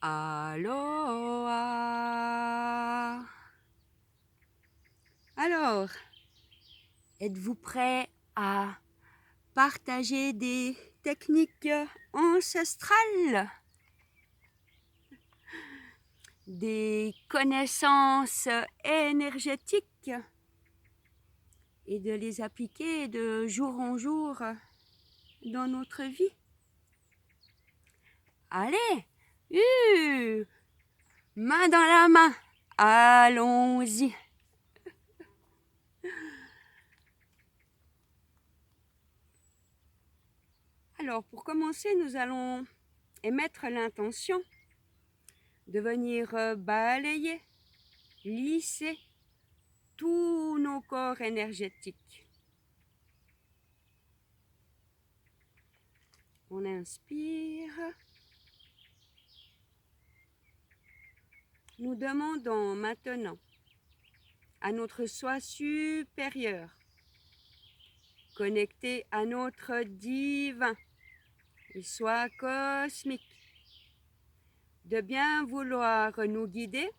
Aloha. Alors, êtes-vous prêt à partager des techniques ancestrales, des connaissances énergétiques et de les appliquer de jour en jour dans notre vie? Allez, main dans la main, allons-y. Alors, pour commencer, nous allons émettre l'intention de venir balayer, lisser tous nos corps énergétiques. On inspire. Nous demandons maintenant à notre soi supérieur, connecté à notre divin et soi cosmique, de bien vouloir nous guider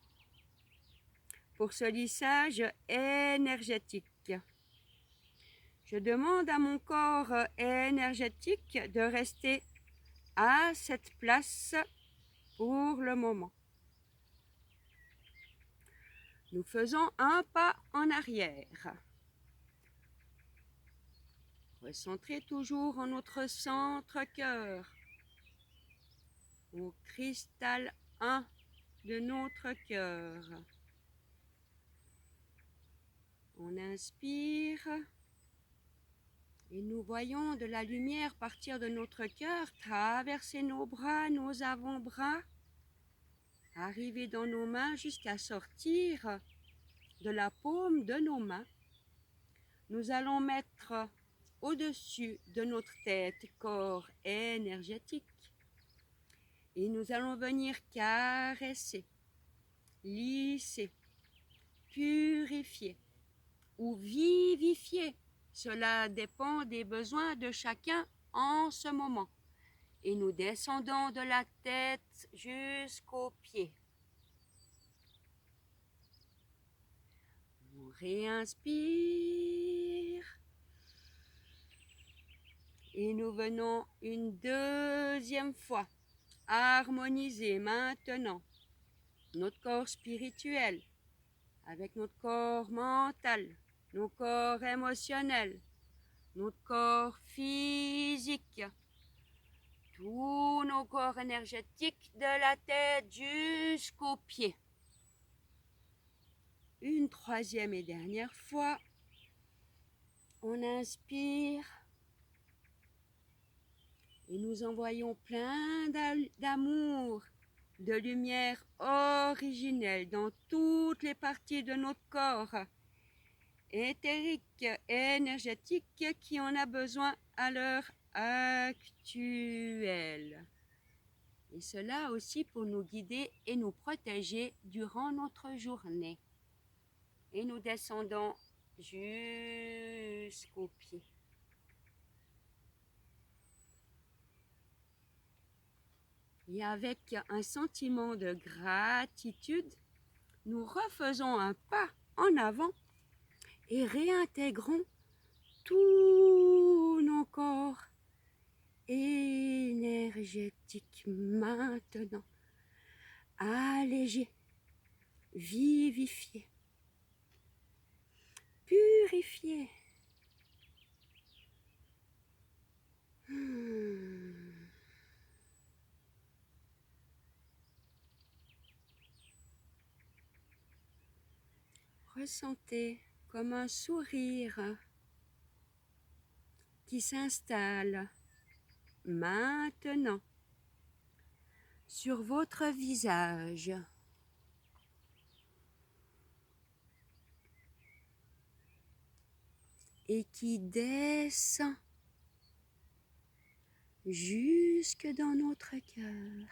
pour ce lissage énergétique. Je demande à mon corps énergétique de rester à cette place pour le moment. Nous faisons un pas en arrière. Recentrez toujours en notre centre cœur, au cristal 1 de notre cœur. On inspire et nous voyons de la lumière partir de notre cœur, traverser nos bras, nos avant-bras, arriver dans nos mains jusqu'à sortir de la paume de nos mains. Nous allons mettre au-dessus de notre tête, corps énergétique, et nous allons venir caresser, lisser, purifier ou vivifier. Cela dépend des besoins de chacun en ce moment. Et nous descendons de la tête jusqu'aux pieds. On réinspire. Et nous venons une deuxième fois harmoniser maintenant notre corps spirituel avec notre corps mental, nos corps émotionnels, notre corps physique, tous nos corps énergétiques de la tête jusqu'aux pieds. Une troisième et dernière fois, on inspire et nous envoyons plein d'amour, de lumière originelle dans toutes les parties de notre corps, éthérique, énergétique, qui en a besoin à l'heure actuelle. Et cela aussi pour nous guider et nous protéger durant notre journée. Et nous descendons jusqu'aux pieds. Et avec un sentiment de gratitude, nous refaisons un pas en avant et réintégrons tous nos corps énergétiques maintenant, allégés, vivifiés, purifiés. Ressentez comme un sourire qui s'installe maintenant sur votre visage. Et qui descend jusque dans notre cœur.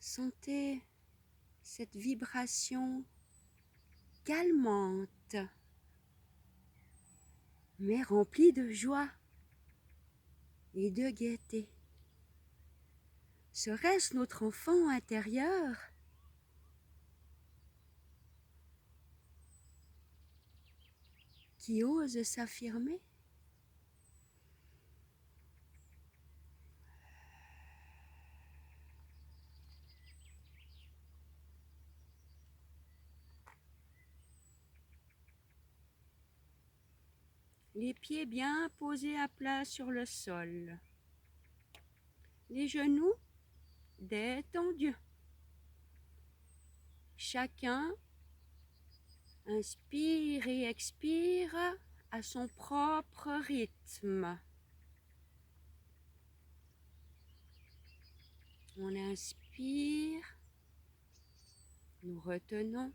Sentez cette vibration calmante, mais remplie de joie. et de gaieté. Serait-ce notre enfant intérieur qui ose s'affirmer? Les pieds bien posés à plat sur le sol. Les genoux détendus. Chacun inspire et expire à son propre rythme. On inspire, nous retenons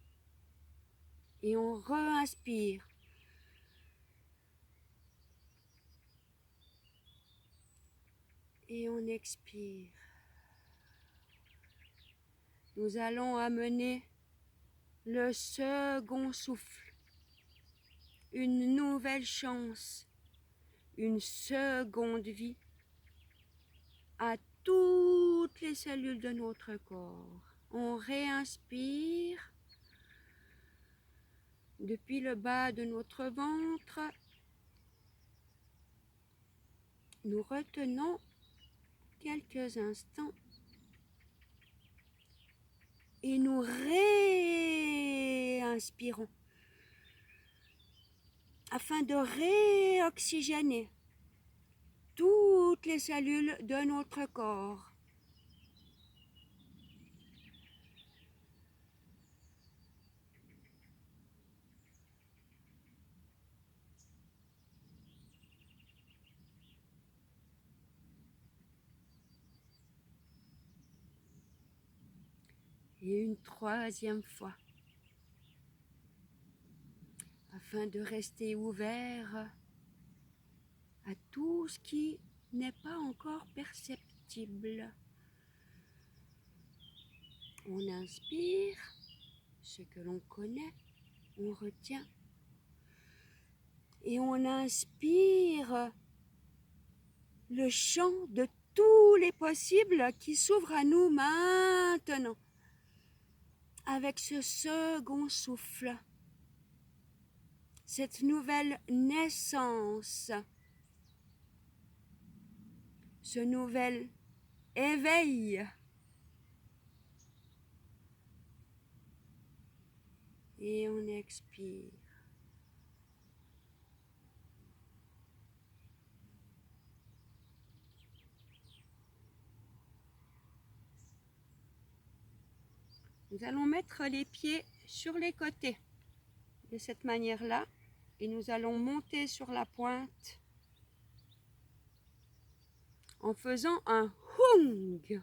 et on re-inspire. Et on expire. Nous allons amener le second souffle, une nouvelle chance, une seconde vie à toutes les cellules de notre corps. On réinspire depuis le bas de notre ventre. Nous retenons quelques instants et nous réinspirons afin de réoxygéner toutes les cellules de notre corps. Et une troisième fois, afin de rester ouvert à tout ce qui n'est pas encore perceptible. On inspire ce que l'on connaît, on retient. Et on inspire le champ de tous les possibles qui s'ouvrent à nous maintenant. Avec ce second souffle, cette nouvelle naissance, ce nouvel éveil. Et on expire. Nous allons mettre les pieds sur les côtés de cette manière-là et nous allons monter sur la pointe en faisant un hung,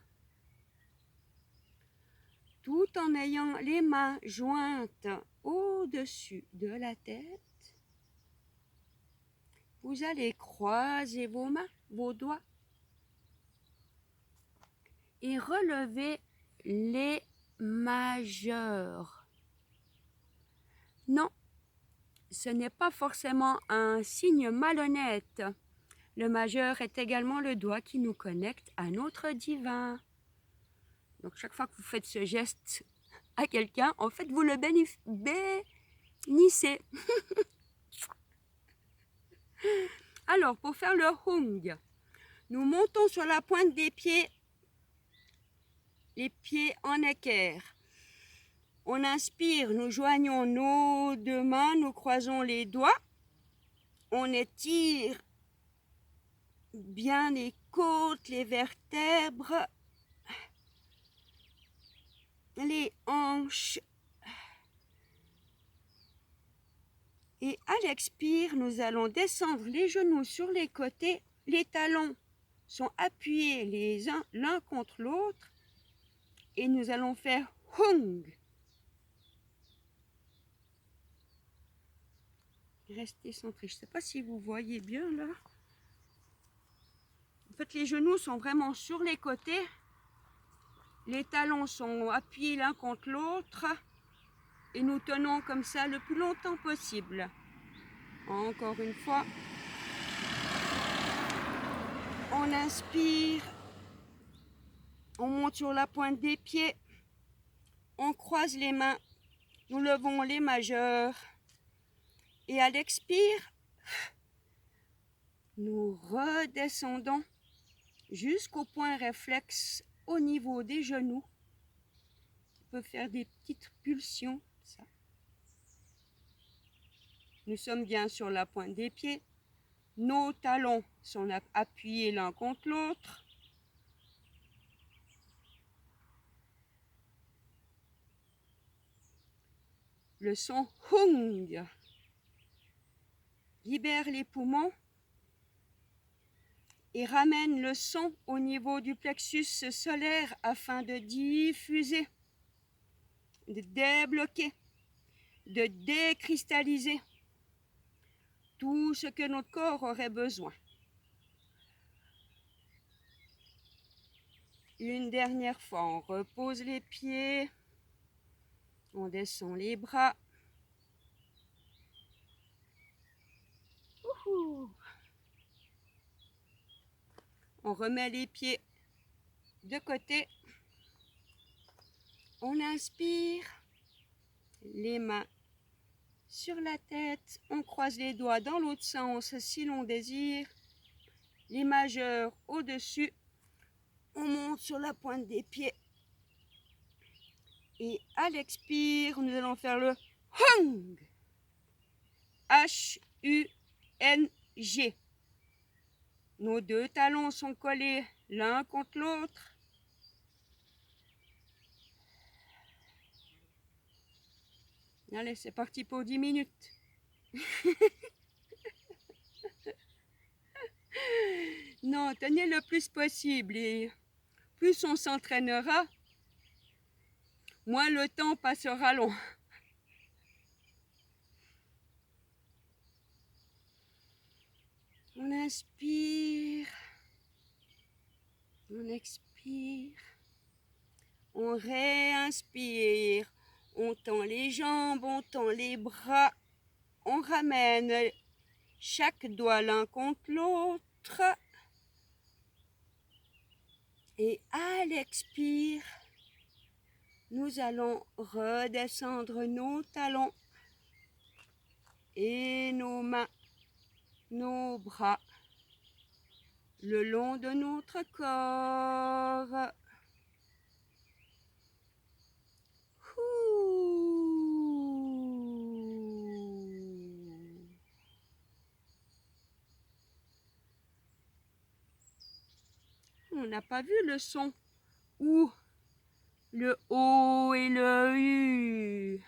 tout en ayant les mains jointes au-dessus de la tête. Vous allez croiser vos mains, vos doigts et relever les majeurs. Non, ce n'est pas forcément un signe malhonnête. Le majeur est également le doigt qui nous connecte à notre divin. Donc chaque fois que vous faites ce geste à quelqu'un, en fait vous le bénissez. Alors pour faire le hung, nous montons sur la pointe des pieds, les pieds en équerre. On inspire, nous joignons nos deux mains, nous croisons les doigts. On étire bien les côtes, les vertèbres, les hanches. Et à l'expire, nous allons descendre les genoux sur les côtés. Les talons sont appuyés les uns l'un contre l'autre. Et nous allons faire hung. Restez centrés. Je ne sais pas si vous voyez bien là. En fait, les genoux sont vraiment sur les côtés. Les talons sont appuyés l'un contre l'autre. Et nous tenons comme ça le plus longtemps possible. Encore une fois. On On inspire, on monte sur la pointe des pieds, on croise les mains, nous levons les majeurs et à l'expire, nous redescendons jusqu'au point réflexe au niveau des genoux. On peut faire des petites pulsions. Ça. Nous sommes bien sur la pointe des pieds. Nos talons sont appuyés l'un contre l'autre. Le son hung libère les poumons et ramène le son au niveau du plexus solaire afin de diffuser, de débloquer, de décristalliser tout ce que notre corps aurait besoin. Une dernière fois, on repose les pieds, on descend les bras. Ouhou. On remet les pieds de côté. On inspire, les mains sur la tête. On croise les doigts dans l'autre sens si l'on désire. Les majeurs au-dessus. On monte sur la pointe des pieds. Et à l'expire, nous allons faire le hung. H-U-N-G. Nos deux talons sont collés l'un contre l'autre. Allez, c'est parti pour 10 minutes. Non, tenez le plus possible et plus on s'entraînera, moins le temps passera long. On inspire, on expire, on réinspire, on tend les jambes, on tend les bras, on ramène chaque doigt l'un contre l'autre. Et à l'expire, nous allons redescendre nos talons et nos mains, nos bras, le long de notre corps. On n'a pas vu le son ou le O et le U.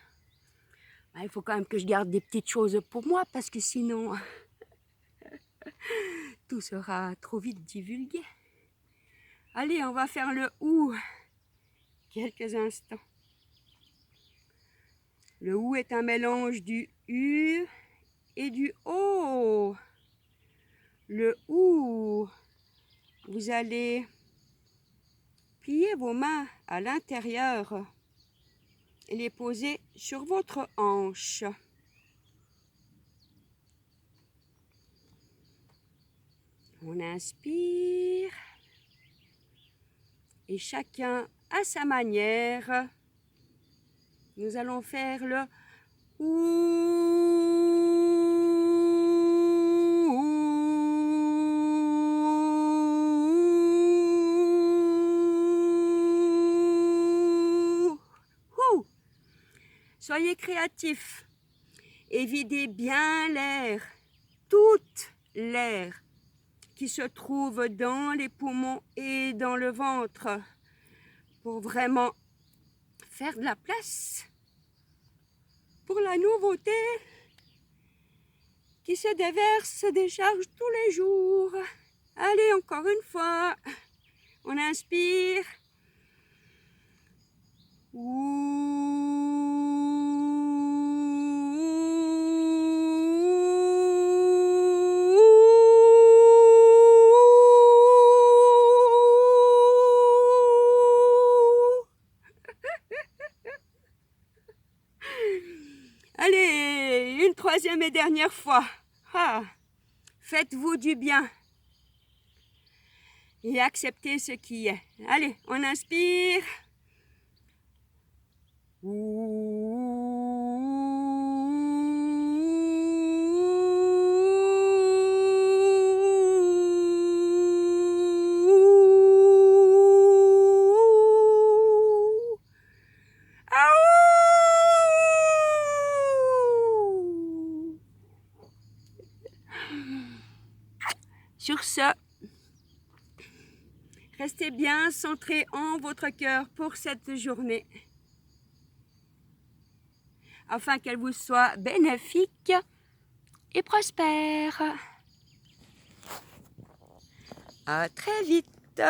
Il faut quand même que je garde des petites choses pour moi parce que sinon tout sera trop vite divulgué. Allez, on va faire le OU quelques instants. Le OU est un mélange du U et du O. Le OU, vous allez plier vos mains à l'intérieur et les poser sur votre hanche. On inspire et chacun à sa manière, nous allons faire le OU. Soyez créatifs et videz bien l'air, toute l'air qui se trouve dans les poumons et dans le ventre pour vraiment faire de la place pour la nouveauté qui se déverse, se décharge tous les jours. Allez, encore une fois, on inspire. Allez, une troisième et dernière fois. Faites-vous du bien. et accepter ce qui est. Allez, on inspire. Sur ce, restez bien centrés en votre cœur pour cette journée, afin qu'elle vous soit bénéfique et prospère. À très vite.